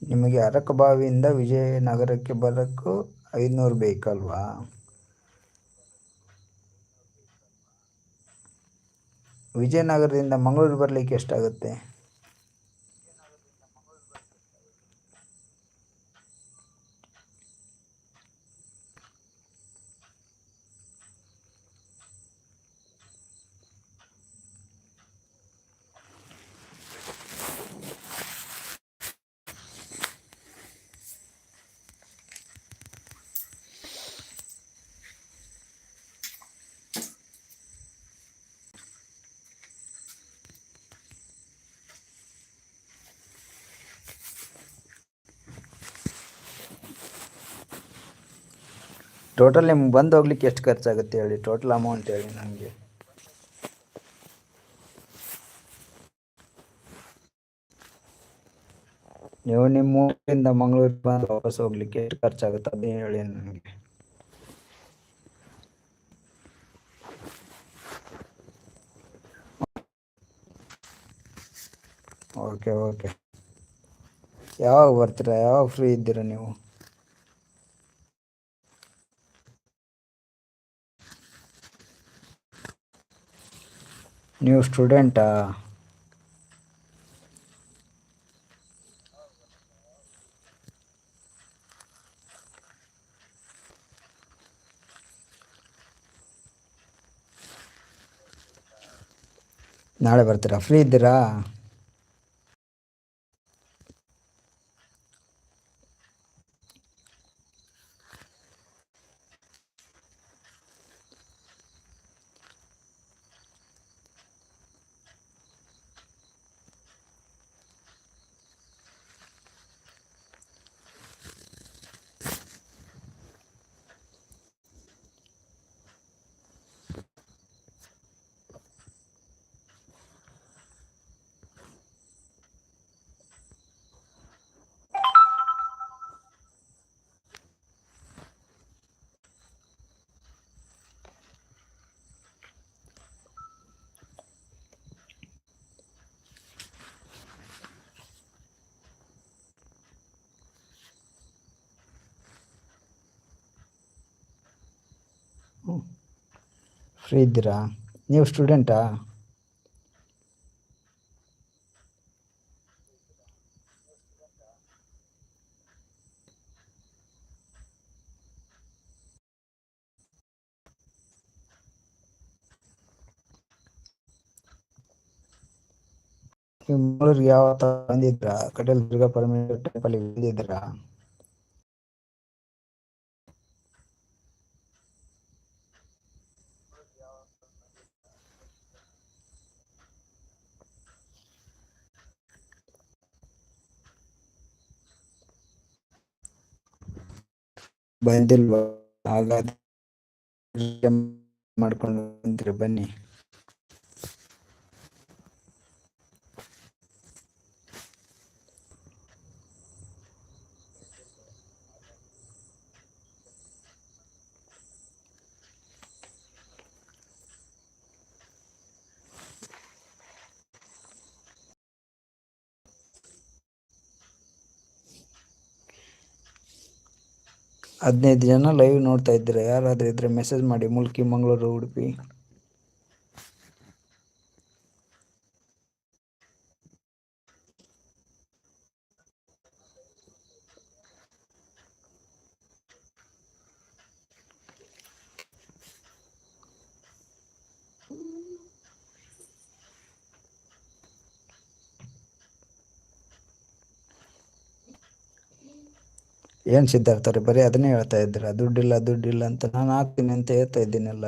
ನಿಮಗೆ ಅರಕಬಾವಿಯಿಂದ ವಿಜಯನಗರಕ್ಕೆ ಬರೋಕ್ಕೂ 500 ಬೇಕಲ್ವಾ? ವಿಜಯನಗರದಿಂದ ಮಂಗಳೂರು ಬರಲಿಕ್ಕೆ ಎಷ್ಟಾಗುತ್ತೆ? ಟೋಟಲ್ ನಿಮ್ಗೆ ಬಂದು ಹೋಗ್ಲಿಕ್ಕೆ ಎಷ್ಟು ಖರ್ಚಾಗುತ್ತೆ ಹೇಳಿ, ಟೋಟಲ್ ಅಮೌಂಟ್ ಹೇಳಿ ನನಗೆ. ನೀವು ನಿಮ್ಮ ಊರಿಂದ ಮಂಗಳೂರಿಗೆ ಬಂದು ವಾಪಸ್ ಹೋಗ್ಲಿಕ್ಕೆ ಎಷ್ಟು ಖರ್ಚಾಗುತ್ತೆ ಅದೇ ಹೇಳಿ ನನಗೆ. ಓಕೆ ಓಕೆ, ಯಾವಾಗ ಬರ್ತೀರಾ? ಯಾವಾಗ ಫ್ರೀ ಇದ್ದೀರಾ ನೀವು? ನೀವು ಸ್ಟೂಡೆಂಟಾ? ನಾಳೆ ಬರ್ತೀರಾ? ಫ್ರೀ ಇದ್ದೀರಾ? ಫ್ರೀ ಇದ್ದೀರಾ? ನೀವು ಸ್ಟೂಡೆಂಟಾ? ನೀವು ಮಂಗಳೂರಿಗೆ ಯಾವತ್ತ ಬಂದಿದ್ರಾ? ಕಟೀಲ್ ದುರ್ಗಾ ಪರಮೇಶ್ವರಿ ಟೆಂಪಲ್ಗೆ ಬಂದಿದ್ರಾ? ಬಂದಿಲ್ವಾ? ಹಾಗಾದ್ರೆ ಮಾಡ್ಕೊಂಡು ಬಂದ್ರಿ, ಬನ್ನಿ. ಹದಿನೈದು ಜನ ಲೈವ್ ನೋಡ್ತಾ ಇದ್ದೀರಾ? ಯಾರಾದರೂ ಇದ್ರೆ ಮೆಸೇಜ್ ಮಾಡಿ. ಮುಲ್ಕಿ, ಮಂಗಳೂರು, ಉಡುಪಿ. ಏನು ಸಿದ್ಧಾರ್ಥ ಅವ್ರೆ, ಬರೀ ಅದನ್ನೇ ಹೇಳ್ತಾ ಇದ್ದೀರಾ? ದುಡ್ಡಿಲ್ಲ ದುಡ್ಡಿಲ್ಲ ಅಂತ. ನಾನು ಹಾಕ್ತೀನಿ ಅಂತ ಹೇಳ್ತಾ ಇದ್ದೀನಲ್ಲ.